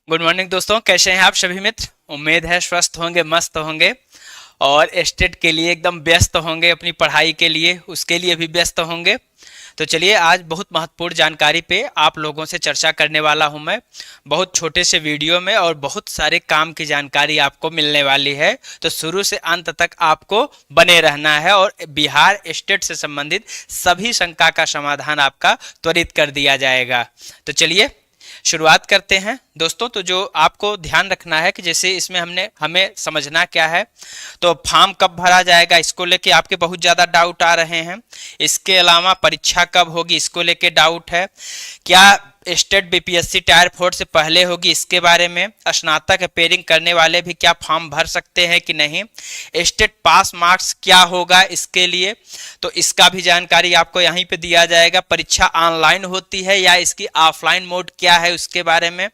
Good morning दोस्तों, कैसे हैं आप सभी मित्र। उम्मीद है स्वस्थ होंगे, मस्त होंगे और स्टेट के लिए एकदम व्यस्त होंगे, अपनी पढ़ाई के लिए उसके लिए भी व्यस्त होंगे। तो चलिए, आज बहुत महत्वपूर्ण जानकारी पे आप लोगों से चर्चा करने वाला हूं मैं, बहुत छोटे से वीडियो में, और बहुत सारे काम की जानकारी आपको मिलने वाली है। तो शुरू से अंत तक आपको बने रहना है और बिहार स्टेट से संबंधित सभी शंका का समाधान आपका त्वरित कर दिया जाएगा। तो चलिए शुरुआत करते हैं दोस्तों। तो जो आपको ध्यान रखना है कि जैसे इसमें हमें समझना क्या है, तो फॉर्म कब भरा जाएगा इसको लेके आपके बहुत ज़्यादा डाउट आ रहे हैं। इसके अलावा परीक्षा कब होगी इसको लेके डाउट है। क्या स्टेट बीपीएससी टायर 4 से पहले होगी इसके बारे में। स्नातक अपेयरिंग करने वाले भी क्या फॉर्म भर सकते हैं कि नहीं। स्टेट पास मार्क्स क्या होगा इसके लिए, तो इसका भी जानकारी आपको यहीं पे दिया जाएगा। परीक्षा ऑनलाइन होती है या इसकी ऑफलाइन मोड क्या है उसके बारे में।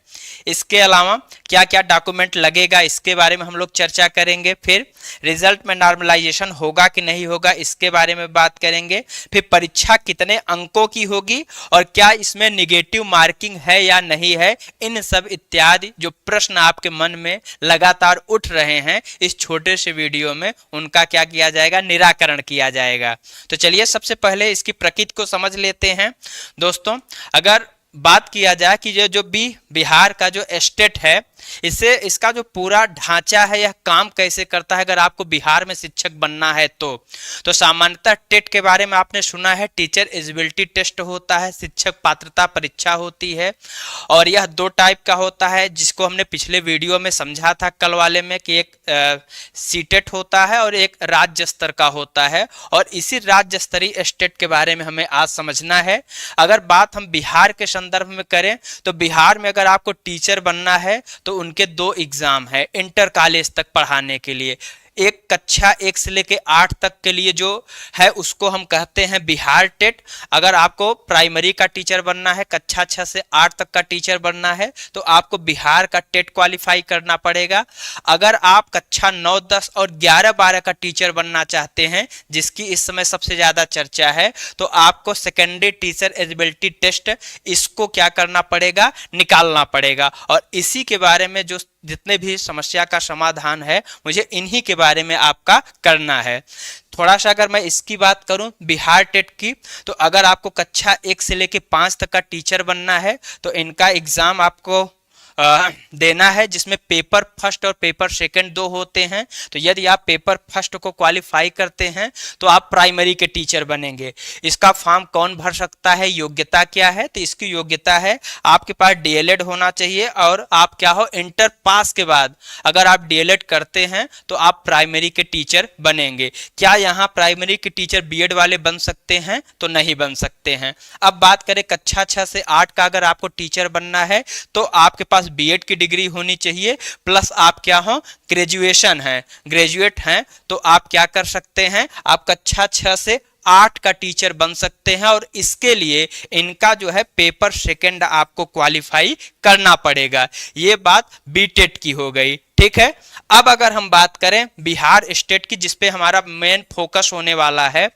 इसके अलावा क्या क्या डॉक्यूमेंट लगेगा इसके बारे में हम लोग चर्चा करेंगे। फिर रिजल्ट में नॉर्मलाइजेशन होगा कि नहीं होगा इसके बारे में बात करेंगे। फिर परीक्षा कितने अंकों की होगी और क्या इसमें निगेटिव मार्किंग है या नहीं है। इन सब इत्यादि जो प्रश्न आपके मन में लगातार उठ रहे हैं, इस छोटे से वीडियो में उनका क्या किया जाएगा, निराकरण किया जाएगा। तो चलिए सबसे पहले इसकी प्रकृति को समझ लेते हैं दोस्तों। अगर बात किया जाए कि ये जो बिहार का जो स्टेट है, इसे इसका जो पूरा ढांचा है, यह काम कैसे करता है। अगर आपको बिहार में शिक्षक बनना है तो सामान्यतः टेट के बारे में आपने सुना है। टीचर एलिजिबिलिटी टेस्ट होता है, शिक्षक पात्रता परीक्षा होती है, और यह दो टाइप का होता है जिसको हमने पिछले वीडियो में समझा था कल वाले में कि एक सीटेट होता है और एक राज्य स्तर का होता है। और इसी राज्य स्तरीय स्टेट के बारे में हमें आज समझना है। अगर बात हम बिहार के संदर्भ में करें तो बिहार में अगर आपको टीचर बनना है तो उनके दो एग्जाम है इंटर कॉलेज तक पढ़ाने के लिए। एक कक्षा 1 से लेके 8 तक के लिए जो है उसको हम कहते हैं बिहार टेट। अगर आपको प्राइमरी का टीचर बनना है, कक्षा 6 से 8 तक का टीचर बनना है, तो आपको बिहार का टेट क्वालिफाई करना पड़ेगा। अगर आप कक्षा 9, 10 और 11, 12 का टीचर बनना चाहते हैं, जिसकी इस समय सबसे ज्यादा चर्चा है, तो आपको सेकेंडरी टीचर एलिजिबिलिटी टेस्ट इसको क्या करना पड़ेगा, निकालना पड़ेगा। और इसी के बारे में जो जितने भी समस्या का समाधान है, मुझे इन्हीं के बारे में आपका करना है। थोड़ा सा अगर मैं इसकी बात करूं बिहार टेट की, तो अगर आपको कक्षा 1 से लेके 5 तक का टीचर बनना है तो इनका एग्जाम आपको देना है, जिसमें पेपर फर्स्ट और पेपर सेकंड दो होते हैं। तो यदि आप पेपर फर्स्ट को क्वालिफाई करते हैं तो आप प्राइमरी के टीचर बनेंगे। इसका फॉर्म कौन भर सकता है, योग्यता क्या है, तो इसकी योग्यता है आपके पास डीएलएड होना चाहिए और आप क्या हो, इंटर पास के बाद अगर आप डीएलएड करते हैं तो आप प्राइमरी के टीचर बनेंगे। क्या यहाँ प्राइमरी के टीचर बीएड वाले बन सकते हैं, तो नहीं बन सकते हैं। अब बात करें कक्षा 6 से 8 का, अगर आपको टीचर बनना है तो आपके पास बीएड की डिग्री होनी चाहिए, प्लस आप क्या हो, ग्रेजुएशन है, ग्रेजुएट हैं, तो आप क्या कर सकते हैं, आप कक्षा 6 से 8 का टीचर बन सकते हैं। और इसके लिए इनका जो है पेपर सेकंड आपको क्वालिफाई करना पड़ेगा। ये बात बीटेट की हो गई, ठीक है। अब अगर हम बात करें बिहार स्टेट की, जिसपे हमारा मेन फोकस होने वाला है,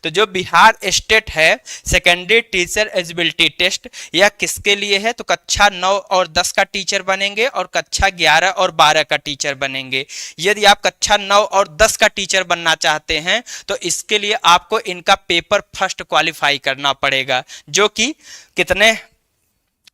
तो जो बिहार स्टेट है सेकेंडरी टीचर एलिजिबिलिटी टेस्ट, यह किसके लिए है, तो कक्षा 9 और 10 का टीचर बनेंगे और कक्षा 11 और 12 का टीचर बनेंगे। यदि आप कक्षा 9 और 10 का टीचर बनना चाहते हैं तो इसके लिए आपको इनका पेपर फर्स्ट क्वालिफाई करना पड़ेगा, जो कि कितने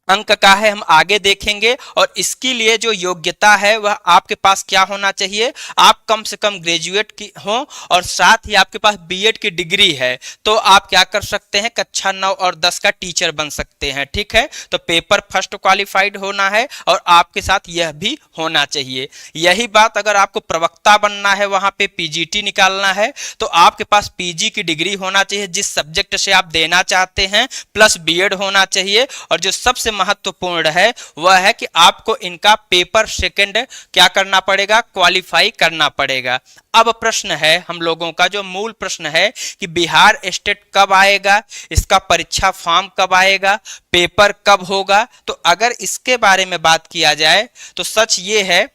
अंक का है हम आगे देखेंगे। और इसके लिए जो योग्यता है वह आपके पास क्या होना चाहिए, आप कम से कम ग्रेजुएट की हो और साथ ही आपके पास बीएड की डिग्री है, तो आप क्या कर सकते हैं, कक्षा 9 और 10 का टीचर बन सकते हैं, ठीक है। तो पेपर फर्स्ट क्वालिफाइड होना है और आपके साथ यह भी होना चाहिए। यही बात अगर आपको प्रवक्ता बनना है, वहां पे पीजीटी निकालना है, तो आपके पास पीजी की डिग्री होना चाहिए जिस सब्जेक्ट से आप देना चाहते हैं, प्लस बीएड होना चाहिए। और जो सबसे महत्वपूर्ण है वह है कि आपको इनका पेपर सेकंड क्या करना पड़ेगा, क्वालिफाई करना पड़ेगा। अब प्रश्न है हम लोगों का, जो मूल प्रश्न है कि बिहार स्टेट कब आएगा, इसका परीक्षा फॉर्म कब आएगा, पेपर कब होगा। तो अगर इसके बारे में बात किया जाए तो सच ये है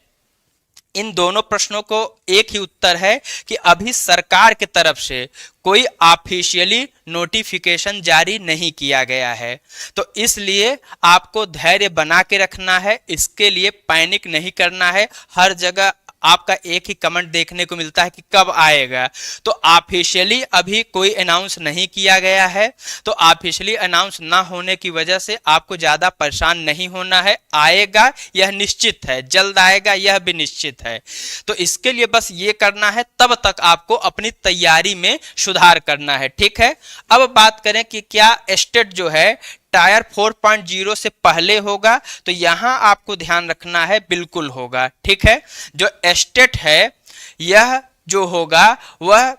इन दोनों प्रश्नों को एक ही उत्तर है कि अभी सरकार की तरफ से कोई ऑफिशियली नोटिफिकेशन जारी नहीं किया गया है। तो इसलिए आपको धैर्य बना के रखना है, इसके लिए पैनिक नहीं करना है। हर जगह आपका एक ही कमेंट देखने को मिलता है कि कब आएगा, तो ऑफिशियली अभी कोई अनाउंस नहीं किया गया है। तो ऑफिशियली अनाउंस ना होने की वजह से आपको ज़्यादा परेशान नहीं होना है। आएगा यह निश्चित है, जल्द आएगा यह भी निश्चित है। तो इसके लिए बस ये करना है, तब तक आपको अपनी तैयारी में सुधार करना है। ठीक है, अब बात करें कि क्या स्टेट जो है टायर 4.0 से पहले होगा, तो यहां आपको ध्यान रखना है बिल्कुल होगा। ठीक है, जो स्टेट है यह जो होगा वह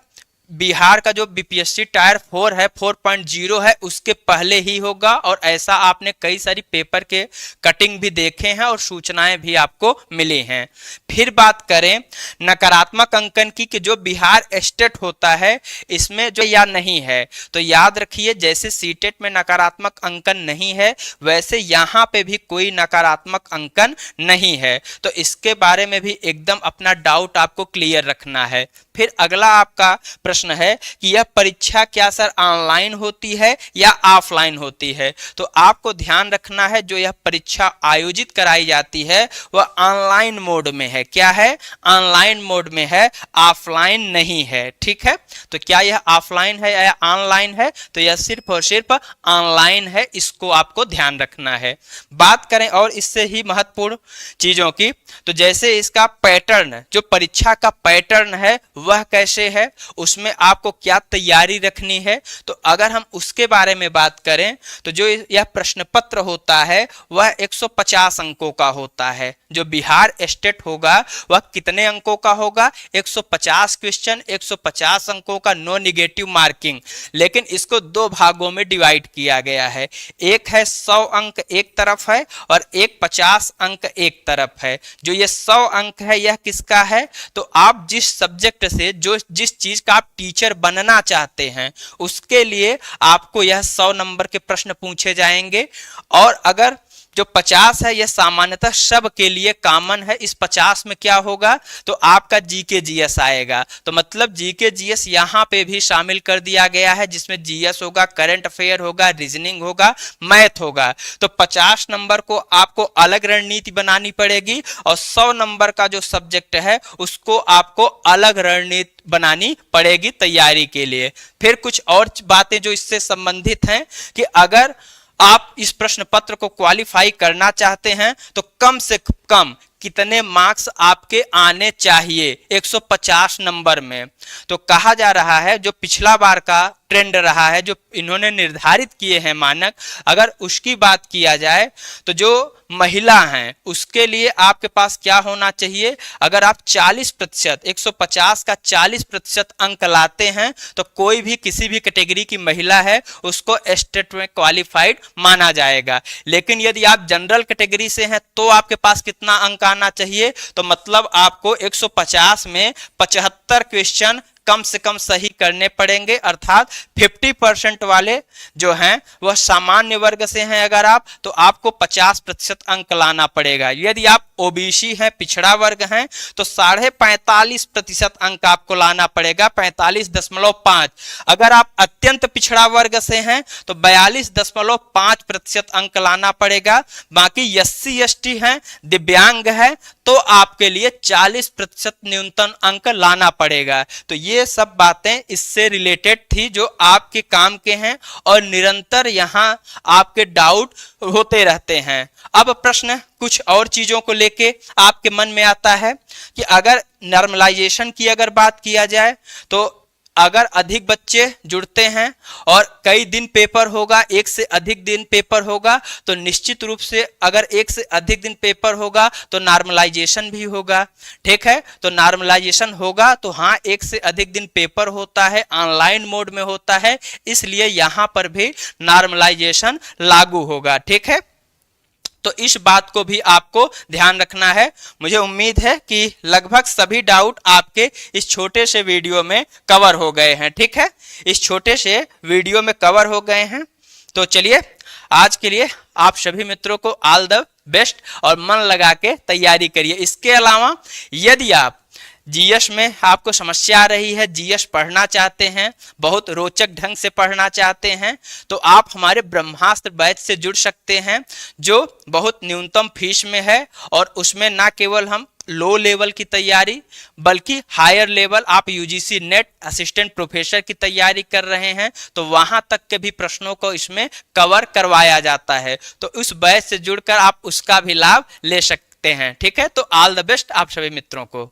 बिहार का जो बीपीएससी टायर 4 है 4.0 है उसके पहले ही होगा। और ऐसा आपने कई सारी पेपर के कटिंग भी देखे हैं और सूचनाएं भी आपको मिली हैं। फिर बात करें नकारात्मक अंकन की कि जो बिहार स्टेट होता है इसमें जो या नहीं है, तो याद रखिए जैसे सीटेट में नकारात्मक अंकन नहीं है वैसे यहाँ पे भी कोई नकारात्मक अंकन नहीं है। तो इसके बारे में भी एकदम अपना डाउट आपको क्लियर रखना है। फिर अगला आपका प्रश्न है कि यह परीक्षा क्या सर ऑनलाइन होती है या ऑफलाइन होती है। तो आपको ध्यान रखना है जो यह परीक्षा आयोजित कराई जाती है वह ऑनलाइन मोड में है। क्या है? ऑनलाइन मोड में है, ऑफलाइन नहीं है। ठीक है, तो क्या यह ऑफलाइन है या ऑनलाइन है? तो यह सिर्फ और सिर्फ ऑनलाइन है, इसको आपको ध्यान रखना है। बात करें और इससे ही महत्वपूर्ण चीजों की, तो जैसे इसका पैटर्न, जो परीक्षा का पैटर्न है वह कैसे है, उसमें आपको क्या तैयारी रखनी है, तो अगर हम उसके बारे में बात करें तो जो यह प्रश्न पत्र होता है वह 150 अंकों का होता है। जो बिहार स्टेट होगा वह कितने अंकों का होगा? 150 क्वेश्चन, 150 अंकों का, नो निगेटिव मार्किंग। लेकिन इसको दो भागों में डिवाइड किया गया है, एक है 100 अंक एक तरफ है और एक 50 अंक एक तरफ है। जो ये 100 अंक है यह किसका है? तो आप जिस सब्जेक्ट से, जो जिस चीज का आप टीचर बनना चाहते हैं उसके लिए आपको यह 100 नंबर के प्रश्न पूछे जाएंगे। और अगर जो 50 है यह सामान्यतः सब के लिए कॉमन है। इस 50 में क्या होगा? तो आपका जीके जीएस आएगा। तो मतलब जीके जीएस यहाँ पे भी शामिल कर दिया गया है, जिसमें जीएस होगा, करंट अफेयर होगा, रीजनिंग होगा, मैथ होगा। तो 50 नंबर को आपको अलग रणनीति बनानी पड़ेगी और 100 नंबर का जो सब्जेक्ट है उसको आपको अलग रणनीति बनानी पड़ेगी तैयारी के लिए। फिर कुछ और बातें जो इससे संबंधित हैं कि अगर आप इस प्रश्न पत्र को क्वालिफाई करना चाहते हैं तो कम से कम कितने मार्क्स आपके आने चाहिए 150 नंबर में। तो कहा जा रहा है जो पिछला बार का ट्रेंड रहा है, जो इन्होंने निर्धारित किए हैं मानक, अगर उसकी बात किया जाए तो जो महिला हैं उसके लिए आपके पास क्या होना चाहिए? अगर आप 40%, 150 का 40% अंक लाते हैं तो कोई भी किसी भी कैटेगरी की महिला है उसको स्टेट में क्वालिफाइड माना जाएगा। लेकिन यदि आप जनरल कैटेगरी से हैं तो आपके पास कितना अंक आना चाहिए? तो मतलब आपको 150 में 75 क्वेश्चन कम से कम सही करने पड़ेंगे, अर्थात 50% वाले जो हैं वह सामान्य वर्ग से हैं अगर आप, तो आपको 50% अंक लाना पड़ेगा। यदि आप ओबीसी हैं, पिछड़ा वर्ग हैं, तो 45.5% अंक आपको लाना पड़ेगा, 45.5। अगर आप अत्यंत पिछड़ा वर्ग से हैं तो 42.5% अंक लाना पड़ेगा। बाकी एससी एसटी हैं, दिव्यांग है, तो आपके लिए 40% न्यूनतम अंक लाना पड़ेगा। तो ये सब बातें इससे रिलेटेड थी जो आपके काम के हैं और निरंतर यहाँ आपके डाउट होते रहते हैं। अब प्रश्न कुछ और चीजों को लेके आपके मन में आता है कि अगर नॉर्मलाइजेशन की अगर बात किया जाए तो अगर अधिक बच्चे जुड़ते हैं और कई दिन पेपर होगा, एक से अधिक दिन पेपर होगा, तो निश्चित रूप से अगर एक से अधिक दिन पेपर होगा तो नॉर्मलाइजेशन भी होगा। ठीक है, तो नॉर्मलाइजेशन होगा तो हाँ, एक से अधिक दिन पेपर होता है, ऑनलाइन मोड में होता है, इसलिए यहां पर भी नॉर्मलाइजेशन लागू होगा। ठीक है, तो इस बात को भी आपको ध्यान रखना है। मुझे उम्मीद है कि लगभग सभी डाउट आपके इस छोटे से वीडियो में कवर हो गए हैं। ठीक है, इस छोटे से वीडियो में कवर हो गए हैं। तो चलिए आज के लिए आप सभी मित्रों को ऑल द बेस्ट और मन लगा के तैयारी करिए। इसके अलावा यदि आप जीएस में आपको समस्या आ रही है, जीएस पढ़ना चाहते हैं, बहुत रोचक ढंग से पढ़ना चाहते हैं, तो आप हमारे ब्रह्मास्त्र बैच से जुड़ सकते हैं, जो बहुत न्यूनतम फीस में है। और उसमें ना केवल हम लो लेवल की तैयारी बल्कि हायर लेवल, आप यूजीसी नेट असिस्टेंट प्रोफेसर की तैयारी कर रहे हैं तो वहां तक के भी प्रश्नों को इसमें कवर करवाया जाता है। तो उस बैच से जुड़कर आप उसका भी लाभ ले सकते हैं। ठीक है, तो ऑल द बेस्ट आप सभी मित्रों को।